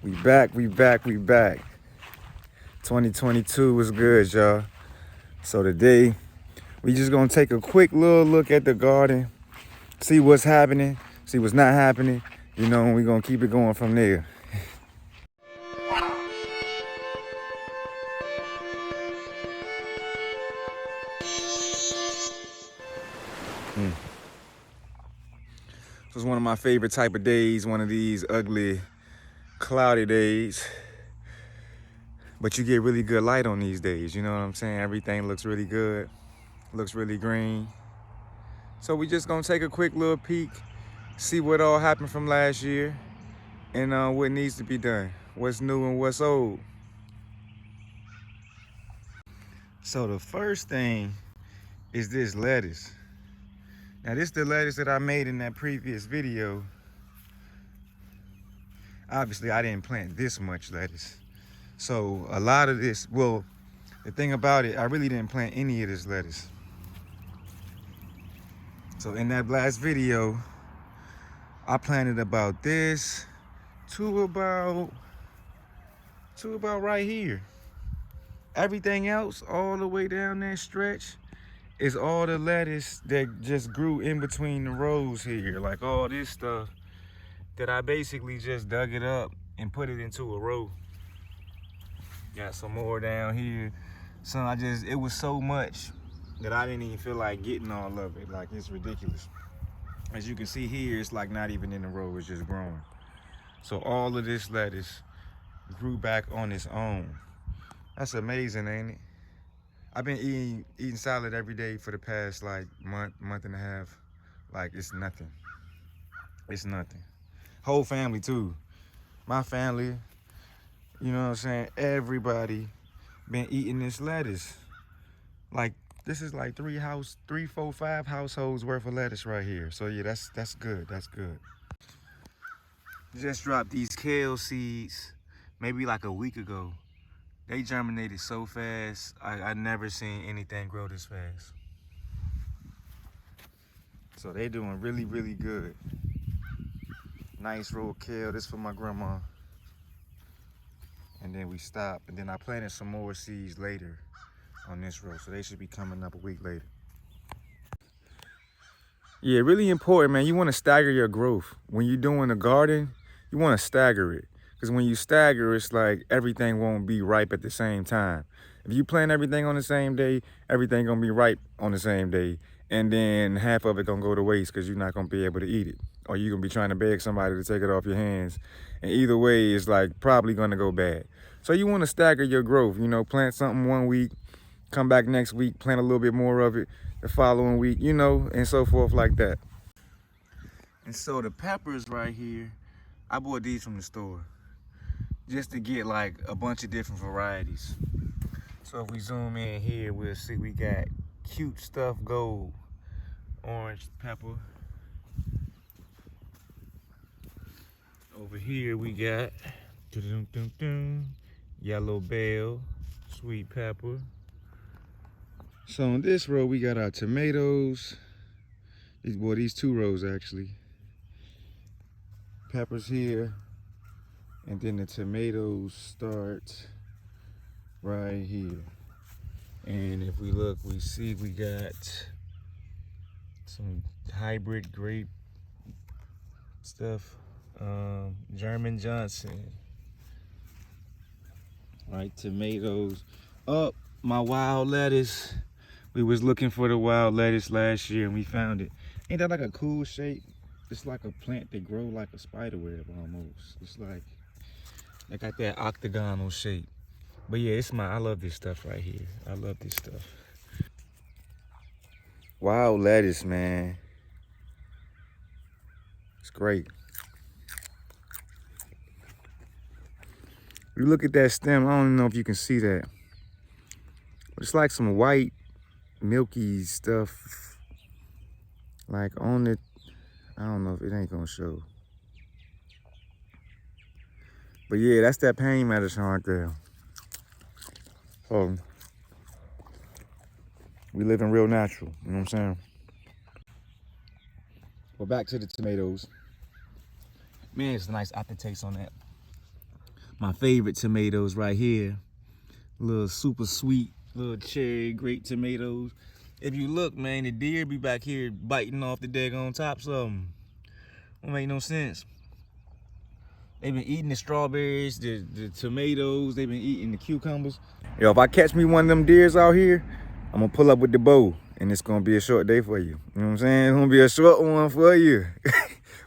We back, we back, we back. 2022 was good, y'all. So today, we just gonna take a quick little look at the garden, see what's happening, see what's not happening, and we gonna keep it going from there. So it's one of my favorite type of days, one of these ugly, cloudy days. But you get really good light on these days, you know what I'm saying? Everything looks really good, looks really green. So we just gonna take a quick little peek, see what all happened from last year, and what needs to be done, what's new and what's old. So the first thing is this lettuce. Now this is the lettuce that I made in that previous video. Obviously I didn't plant this much lettuce. So a lot of this, well, the thing about it, I really didn't plant any of this lettuce. So in that last video, I planted about this to about right here. Everything else, all the way down that stretch, is all the lettuce that just grew in between the rows here. Like all this stuff that I basically just dug it up and put it into a row. Got some more down here. So it was so much that I didn't even feel like getting all of it. Like, it's ridiculous. As you can see here, it's like not even in a row, it's just growing. So all of this lettuce grew back on its own. That's amazing, ain't it? I've been eating salad every day for the past like month and a half. Like, it's nothing. It's nothing. Whole family too. My family, you know what I'm saying? Everybody been eating this lettuce. Like, this is like 3, 4, 5 households worth of lettuce right here. So yeah, that's good. That's good. Just dropped these kale seeds maybe like a week ago. They germinated so fast. I never seen anything grow this fast. So they doing really, really good. Nice row of kale. This for my grandma. And then we stopped. And then I planted some more seeds later on this row. So they should be coming up a week later. Yeah, really important, man. You want to stagger your growth. When you're doing a garden, you want to stagger it. Because when you stagger, it's like everything won't be ripe at the same time. If you plant everything on the same day, everything going to be ripe on the same day. And then half of it going to go to waste because you're not going to be able to eat it. Or you're going to be trying to beg somebody to take it off your hands. And either way, it's like probably going to go bad. So you want to stagger your growth. Plant something one week, come back next week, plant a little bit more of it the following week, and so forth like that. And so the peppers right here, I bought these from the store just to get like a bunch of different varieties. So if we zoom in here, we'll see we got Cute Stuff Gold, orange pepper. Over here we got Yellow Bell, sweet pepper. So on this row we got our tomatoes. These 2 rows actually. Peppers here. And then the tomatoes start right here. And if we look, we see we got some hybrid grape stuff. German Johnson. Right, tomatoes. Oh, my wild lettuce. We was looking for the wild lettuce last year and we found it. Ain't that like a cool shape? It's like a plant that grow like a spider web almost. It's like, they got that octagonal shape. But yeah, I love this stuff right here. I love this stuff. Wild lettuce, man. It's great. You look at that stem, I don't know if you can see that. But it's like some white, milky stuff. Like on it, I don't know if it ain't gonna show. But yeah, that's that pain medicine right there. So, we living real natural, you know what I'm saying? Well, back to the tomatoes. Man, it's a nice aftertaste on that. My favorite tomatoes right here. Little super sweet, little cherry grape tomatoes. If you look, man, the deer be back here biting off the daggone tops of them. Don't make no sense. They've been eating the strawberries, the tomatoes, they've been eating the cucumbers. Yo, if I catch me one of them deers out here, I'm gonna pull up with the bow, and it's gonna be a short day for you. You know what I'm saying? It's gonna be a short one for you.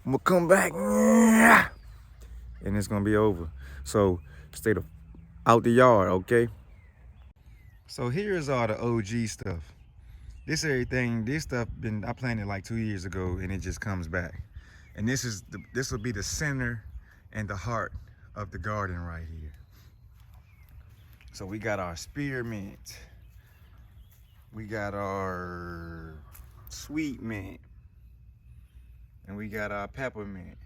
I'm gonna come back, and it's gonna be over. So stay out the yard, okay? So here's all the OG stuff. This stuff I planted like 2 years ago, and it just comes back. And this will be the center and the heart of the garden right here. So we got our spearmint. We got our sweet mint. And we got our peppermint.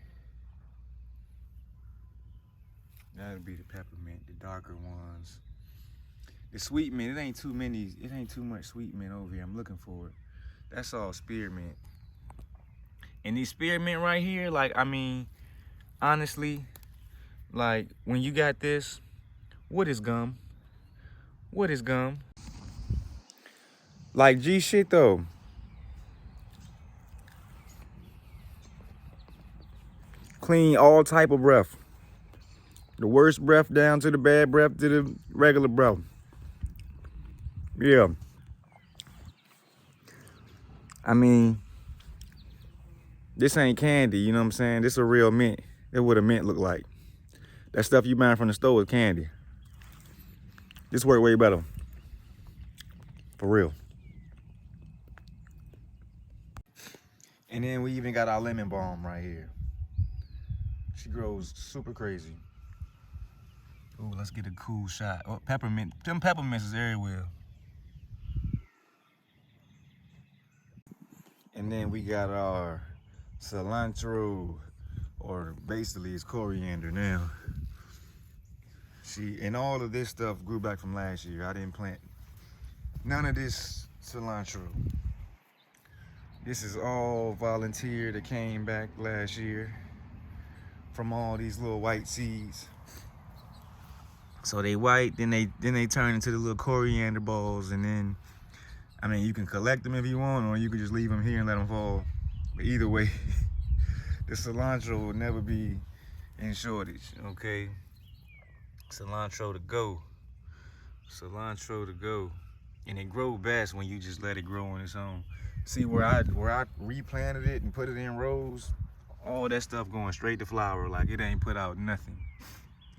That'll be the peppermint, the darker ones. The sweet mint, it ain't too much sweet mint over here. I'm looking for it. That's all spearmint. And these spearmint right here, like, I mean, honestly, like, when you got this, what is gum? What is gum? Like, G shit, though. Clean all type of breath. The worst breath down to the bad breath to the regular breath. Yeah. I mean, this ain't candy, you know what I'm saying? This is a real mint. That's what a mint look like. That stuff you buying from the store is candy. This work way better. For real. And then we even got our lemon balm right here. She grows super crazy. Oh, let's get a cool shot. Oh, peppermint. Them peppermints is everywhere. And then we got our cilantro, or basically it's coriander now. And all of this stuff grew back from last year. I didn't plant none of this cilantro. This is all volunteer that came back last year from all these little white seeds. So they white, then they turn into the little coriander balls, and then, I mean, you can collect them if you want, or you can just leave them here and let them fall. But either way, the cilantro will never be in shortage, okay? Cilantro to go. Cilantro to go. And it grows best when you just let it grow on its own. See where I replanted it and put it in rows, all that stuff going straight to flower, like it ain't put out nothing.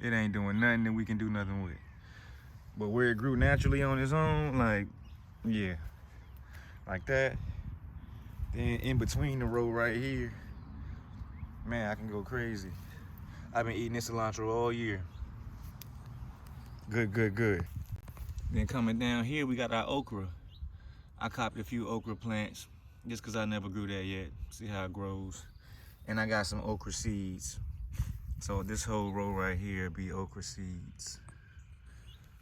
It ain't doing nothing that we can do nothing with. But where it grew naturally on its own, like, yeah, like that. Then in between the row right here, man, I can go crazy. I've been eating this cilantro all year. Good, good, good. Then coming down here, we got our okra. I copied a few okra plants just because I never grew that yet. See how it grows. And I got some okra seeds. So this whole row right here be okra seeds.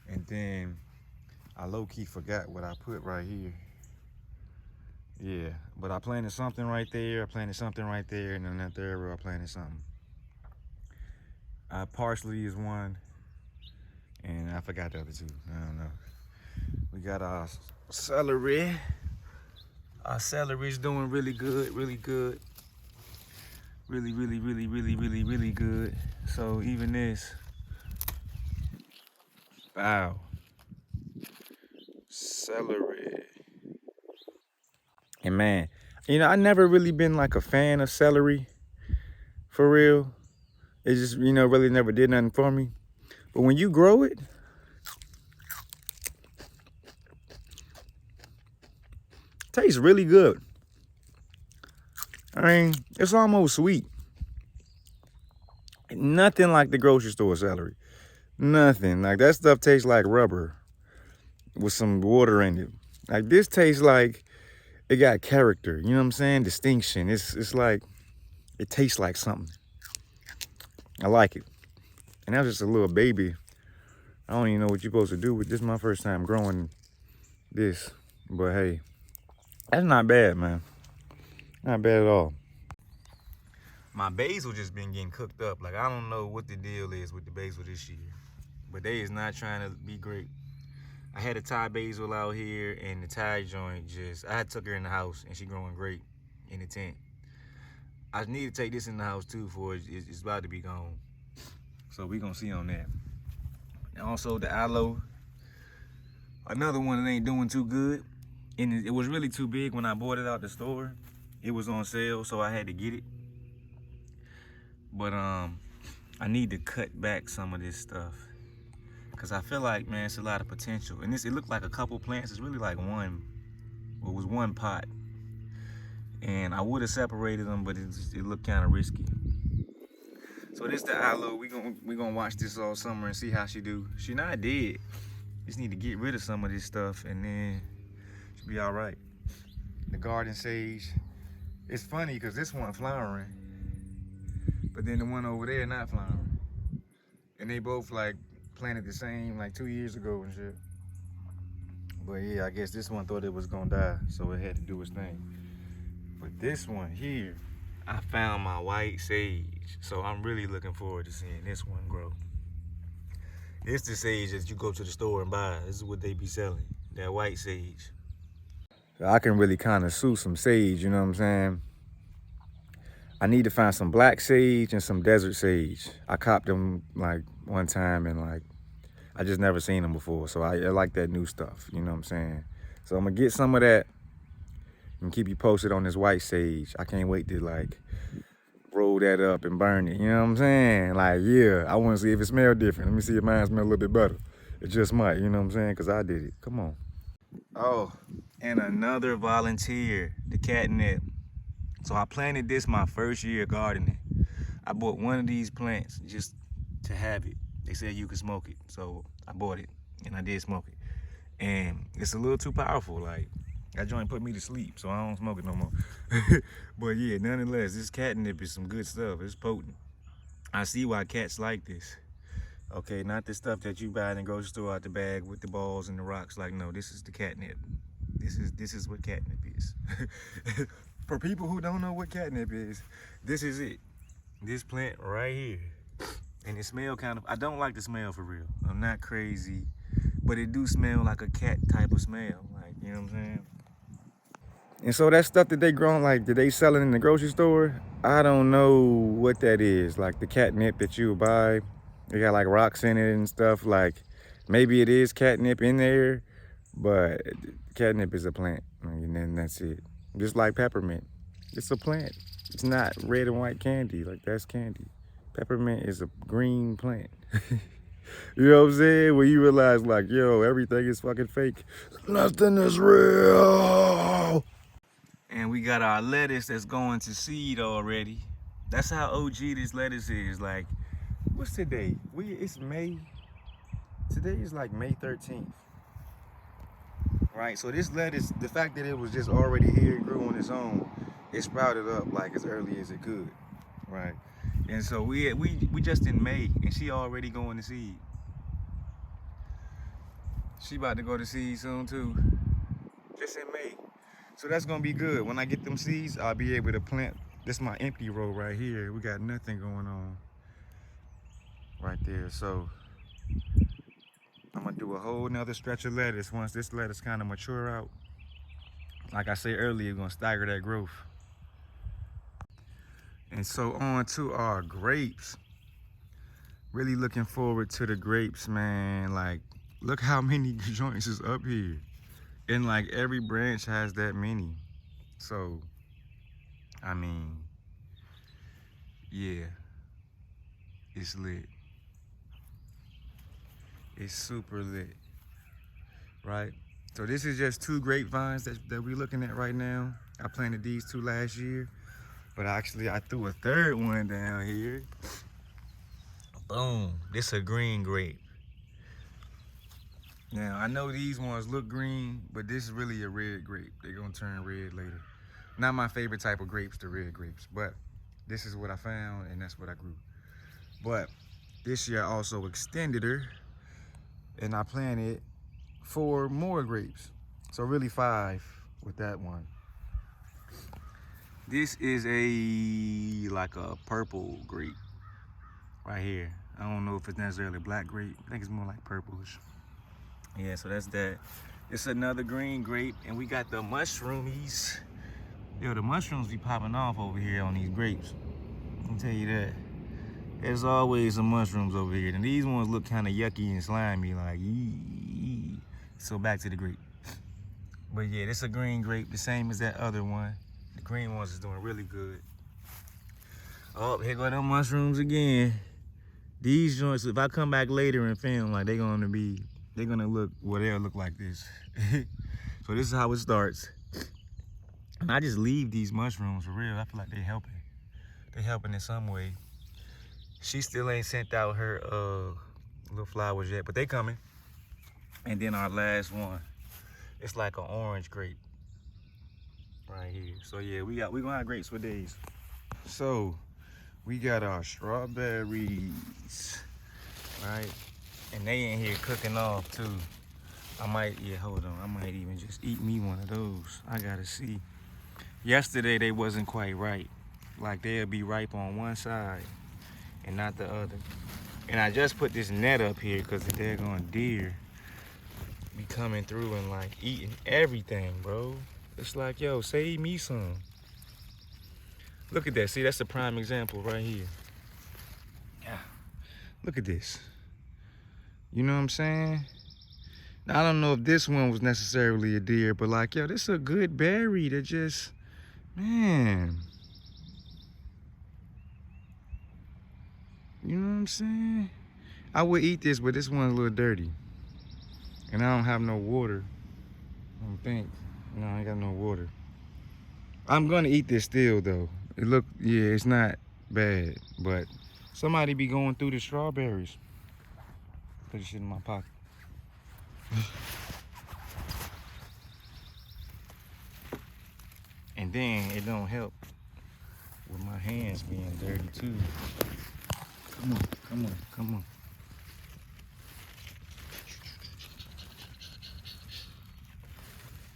And then I low-key forgot what I put right here. Yeah, but I planted something right there, I planted something right there, and then that third row I planted something. Parsley is one, and I forgot the other two, I don't know. We got our celery. Our celery's doing really good, really good. Really, really, really, really, really, really good. So even this, wow. Celery. And man, you know, I never really been like a fan of celery, for real. It just, you know, really never did nothing for me. But when you grow it, tastes really good. I mean, it's almost sweet. Nothing like the grocery store celery. Nothing. Like that stuff tastes like rubber with some water in it. Like this tastes like it got character. You know what I'm saying? Distinction. It's like, it tastes like something. I like it. And that was just a little baby. I don't even know what you're supposed to do with this. Is my first time growing this. But hey, that's not bad, man. Not bad at all. My basil just been getting cooked up. Like, I don't know what the deal is with the basil this year, but they is not trying to be great. I had a Thai basil out here, and the Thai joint I took her in the house, and she growing great in the tent. I need to take this in the house too, for it's about to be gone. So we gonna see on that. And also the aloe, another one that ain't doing too good. And it was really too big when I bought it out the store. It was on sale, so I had to get it. But I need to cut back some of this stuff, cause I feel like, man, it's a lot of potential. And it looked like a couple plants. It's really like one. It was one pot, and I would have separated them, but it looked kind of risky. So this the aloe. We gonna watch this all summer and see how she do. She not dead. Just need to get rid of some of this stuff, and then she'll be all right. The garden sage. It's funny because this one flowering, but then the one over there not flowering. And they both like planted the same like 2 years ago and shit. But yeah, I guess this one thought it was gonna die, so it had to do its thing. But this one here, I found my white sage. So I'm really looking forward to seeing this one grow. It's the sage that you go to the store and buy. This is what they be selling, that white sage. I can really kind of sue some sage, you know what I'm saying? I need to find some black sage and some desert sage. I copped them like one time, and like I just never seen them before. So I like that new stuff, you know what I'm saying? So I'm gonna get some of that and keep you posted on this white sage. I can't wait to like roll that up and burn it, you know what I'm saying? Like, yeah, I wanna see if it smells different. Let me see if mine smells a little bit better. It just might, you know what I'm saying? Cause I did it, come on. Oh, and another volunteer, the catnip. So I planted this my first year gardening. I bought one of these plants just to have it. They said you could smoke it, so I bought it, and I did smoke it. And it's a little too powerful. Like, that joint put me to sleep, so I don't smoke it no more. But yeah, nonetheless, this catnip is some good stuff. It's potent. I see why cats like this. Okay, not the stuff that you buy in the grocery store out the bag with the balls and the rocks. Like, no, this is the catnip. This is what catnip is. For people who don't know what catnip is, this is it. This plant right here. And it smell kind of, I don't like the smell for real. I'm not crazy, but it do smell like a cat type of smell. Like, you know what I'm saying? And so that stuff that they grown, like, that they selling in the grocery store, I don't know what that is. Like the catnip that you buy, they got like rocks in it and stuff. Like, maybe it is catnip in there, but catnip is a plant, and then that's it. Just like peppermint, it's a plant. It's not red and white candy, like that's candy. Peppermint is a green plant. You know what I'm saying? When you realize like, yo, everything is fucking fake. Nothing is real. And we got our lettuce that's going to seed already. That's how OG this lettuce is. Like, what's today? It's May. Today is like May 13th. Right, so this lettuce, the fact that it was just already here and grew on its own, it sprouted up like as early as it could, right? And so we just in May, and she already going to seed. She about to go to seed soon too, just in May. So that's gonna be good. When I get them seeds, I'll be able to plant. This is my empty row right here. We got nothing going on right there. So I'm gonna do a whole nother stretch of lettuce once this lettuce kind of mature out. Like I said earlier, we're gonna stagger that growth. And so on to our grapes. Really looking forward to the grapes, man. Like, look how many joints is up here. And like every branch has that many. So, I mean, yeah, it's lit. It's super lit, right? So this is just 2 grapevines that we're looking at right now. I planted these 2 last year, but actually I threw a 3rd one down here. Boom, this a green grape. Now, I know these ones look green, but this is really a red grape. They're gonna turn red later. Not my favorite type of grapes, the red grapes, but this is what I found and that's what I grew. But this year I also extended her and I planted 4 more grapes. So really 5 with that one. This is like a purple grape right here. I don't know if it's necessarily black grape. I think it's more like purplish. Yeah, so that's that. It's another green grape, and we got the mushroomies. Yo, the mushrooms be popping off over here on these grapes. I can tell you that. There's always some mushrooms over here, and these ones look kind of yucky and slimy, like yee. So back to the grape. But yeah, this is a green grape, the same as that other one. The green ones is doing really good. Oh, here go them mushrooms again. These joints, if I come back later and film, like they're gonna look, well, they'll look like this. So this is how it starts. And I just leave these mushrooms for real. I feel like they're helping. They're helping in some way. She still ain't sent out her little flowers yet, but they coming. And then our last one, it's like an orange grape right here. So yeah, we gonna have grapes for days. So we got our strawberries, right? And they in here cooking off too. I might even just eat me one of those. I gotta see. Yesterday they wasn't quite right. Like they'll be ripe on one side and not the other. And I just put this net up here because the daggone deer be coming through and like eating everything, bro. It's like, yo, save me some. Look at that. See, that's a prime example right here. Yeah. Look at this. You know what I'm saying? Now, I don't know if this one was necessarily a deer, but like, yo, this is a good berry to just, man. You know what I'm saying? I would eat this, but this one's a little dirty. And I don't have no water. I don't think. No, I ain't got no water. I'm gonna eat this still though. Yeah, it's not bad, but somebody be going through the strawberries. Put this shit in my pocket. And then it don't help with my hands being dirty too. Come on, come on, come on.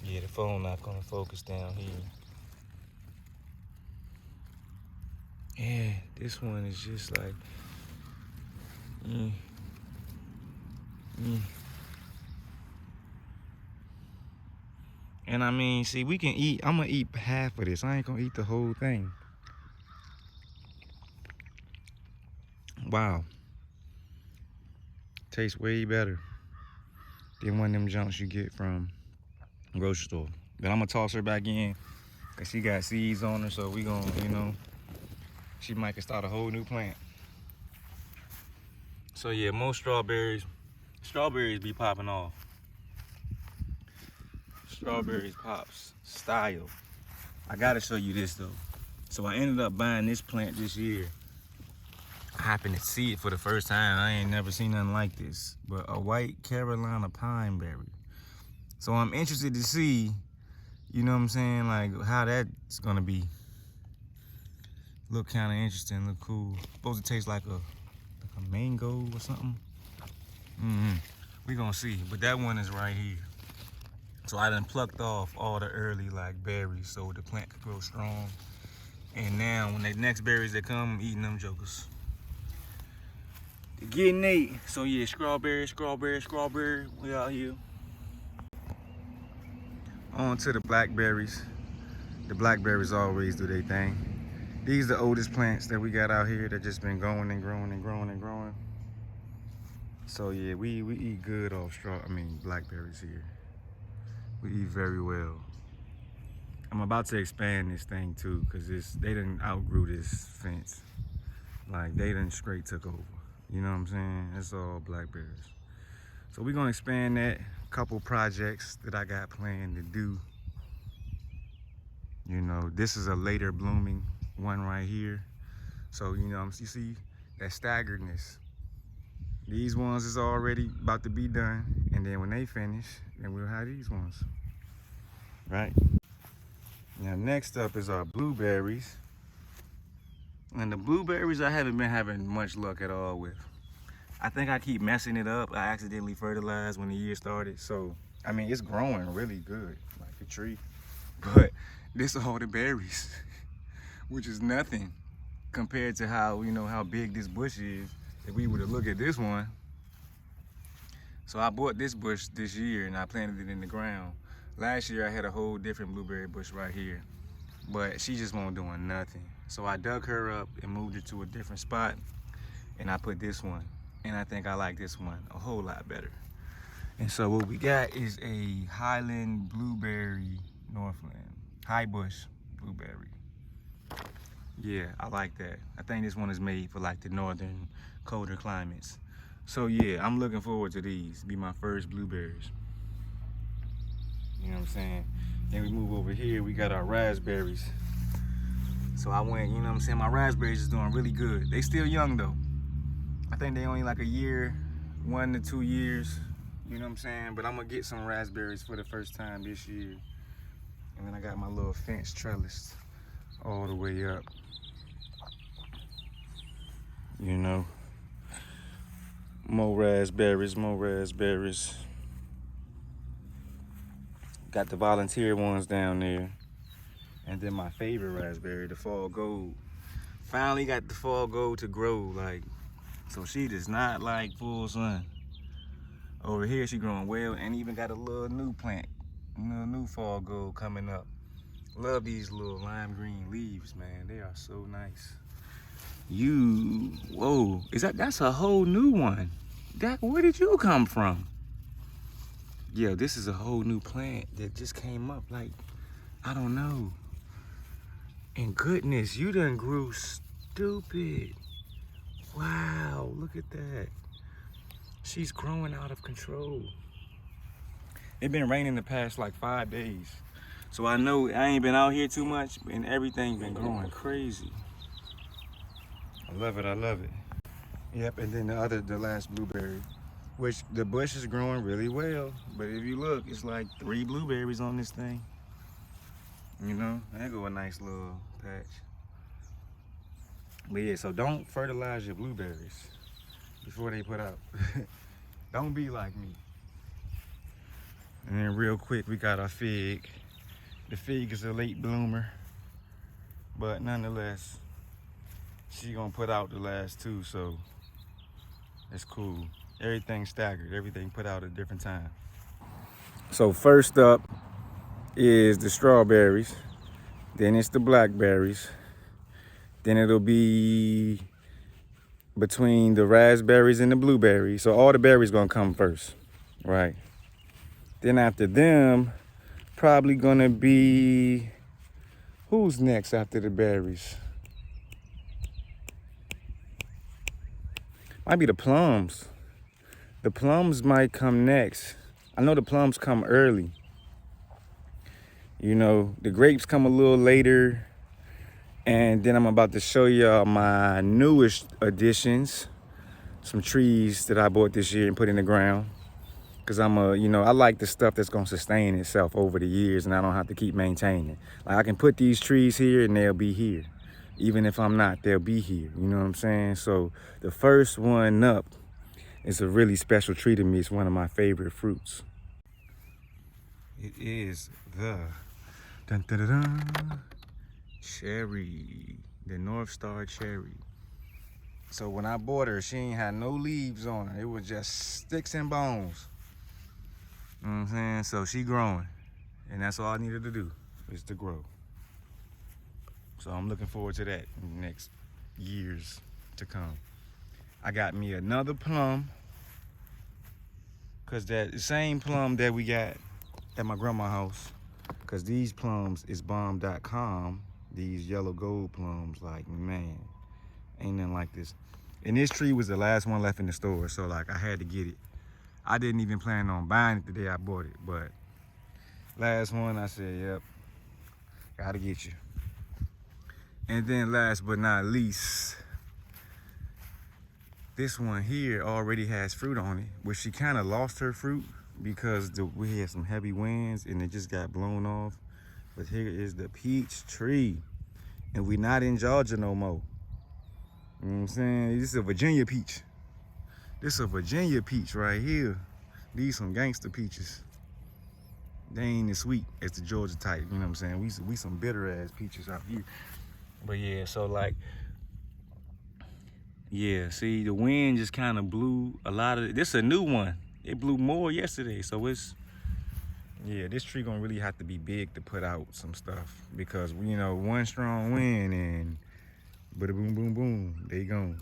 Yeah, the phone not gonna focus down here. Yeah, this one is just like, And I mean, see, we can eat, I'm gonna eat half of this. I ain't gonna eat the whole thing. Wow. Tastes way better than one of them junks you get from the grocery store. But I'm gonna toss her back in because she got seeds on her, so we gonna, you know, she might can start a whole new plant. So yeah, most strawberries be popping off. Strawberries pops style. I gotta show you this though. So I ended up buying this plant this year. I happened to see it for the first time. I ain't never seen nothing like this, but a white Carolina pine berry. So I'm interested to see, you know what I'm saying, like how that's gonna be. Look kind of interesting, look cool. Supposed to taste like a mango or something. We gonna see, but that one is right here. So I done plucked off all the early like berries so the plant could grow strong. And now when the next berries that come, I'm eating them jokers. They're getting ate. So yeah, strawberry, we out here. On to the blackberries. The blackberries always do their thing. These are the oldest plants that we got out here that just been growing and growing and growing and growing. So yeah, we eat good off blackberries here. We eat very well. I'm about to expand this thing too, cause they done outgrew this fence. Like they done straight took over. You know what I'm saying? It's all blackberries. So we're gonna expand that. Couple projects that I got planned to do. You know, this is a later blooming one right here. So, you know, you see that staggeredness. These ones is already about to be done. And then when they finish, then we'll have these ones, right? Now, next up is our blueberries. And the blueberries I haven't been having much luck at all with. I think I keep messing it up. I accidentally fertilized when the year started. So, I mean, it's growing really good, like a tree. But this is all the berries. which is nothing compared to how, you know, how big this bush is. If we were to look at this one. So I bought this bush this year and I planted it in the ground. Last year I had a whole different blueberry bush right here, but she just won't doing nothing. So I dug her up and moved her to a different spot, and I put this one. And I think I like this one a whole lot better. And so what we got is a Highland blueberry Northland, high bush blueberry. Yeah, I like that. I think this one is made for like the northern colder climates. So yeah, I'm looking forward to these. Be my first blueberries. You know what I'm saying? Then we move over here, we got our raspberries. So I went, you know what I'm saying? My raspberries is doing really good. They still young though. I think they only like a year, 1 to 2 years. You know what I'm saying? But I'm gonna get some raspberries for the first time this year. And then I got my little fence trellis all the way up. You know, more raspberries, more raspberries. Got the volunteer ones down there. And then my favorite raspberry, the fall gold. Finally got the fall gold to grow, like, so she does not like full sun. Over here she growing well, and even got a little new plant, new fall gold coming up. Love these little lime green leaves, man. They are so nice. Whoa, that's a whole new one. Where did you come from? Yeah, this is a whole new plant that just came up, like, I don't know. And goodness, you done grew stupid. Wow, look at that. She's growing out of control. It been raining the past like 5 days. So I know I ain't been out here too much and everything been growing crazy. I love it, I love it. Yep, and then the last blueberry, which the bush is growing really well. But if you look, it's like 3 blueberries on this thing. You know, there go a nice little patch. But yeah, so don't fertilize your blueberries before they put out. Don't be like me. And then real quick, we got our fig. The fig is a late bloomer, but nonetheless, she gonna put out the last 2, so it's cool. Everything staggered, everything put out at a different time. So first up is the strawberries, then it's the blackberries, then it'll be between the raspberries and the blueberries. So all the berries gonna come first, right? Then after them, probably gonna be, who's next after the berries? Might be the plums. The plums might come next. I know the plums come early. You know, the grapes come a little later. And then I'm about to show y'all my newest additions. Some trees that I bought this year and put in the ground. Cause I like the stuff that's gonna sustain itself over the years and I don't have to keep maintaining. Like I can put these trees here and they'll be here. Even if I'm not, they'll be here. You know what I'm saying? So the first one up is a really special tree to me. It's one of my favorite fruits. It is the cherry, the North Star cherry. So when I bought her, she ain't had no leaves on her. It was just sticks and bones. You know what I'm saying? So she growing. And that's all I needed to do, is to grow. So I'm looking forward to that in the next years to come. I got me another plum. Cause that same plum that we got at my grandma's house. Cause these plums is bomb.com. These yellow gold plums, like, man, ain't nothing like this. And this tree was the last one left in the store, so like I had to get it. I didn't even plan on buying it the day I bought it, but last one I said, yep, gotta get you. And then last but not least, this one here already has fruit on it, which she kind of lost her fruit because we had some heavy winds and it just got blown off. But here is the peach tree, and we not in Georgia no more. You know what I'm saying? This is a Virginia peach. This is a Virginia peach right here. These some gangster peaches. They ain't as sweet as the Georgia type, you know what I'm saying? We some bitter ass peaches out here. But yeah, so like, yeah, see, the wind just kind of blew a lot of, this is a new one. It blew more yesterday, so it's, yeah, this tree gonna really have to be big to put out some stuff because, you know, one strong wind and bada boom, boom, boom, they gone.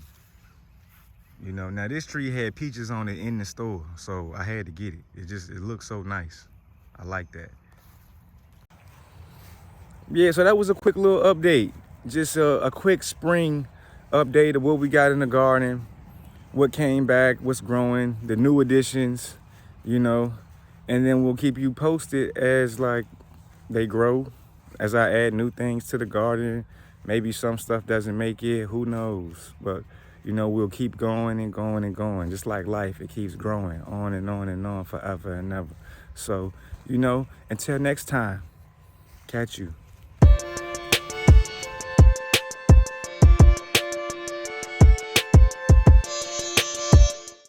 You know, now this tree had peaches on it in the store, so I had to get it. It looks so nice. I like that. Yeah, so that was a quick little update. Just a quick spring update of what we got in the garden, what came back, what's growing, the new additions, you know, and then we'll keep you posted as like they grow, as I add new things to the garden. Maybe some stuff doesn't make it, who knows? But you know, we'll keep going and going and going. Just like life, it keeps growing on and on and on forever and ever. So, you know, until next time, catch you.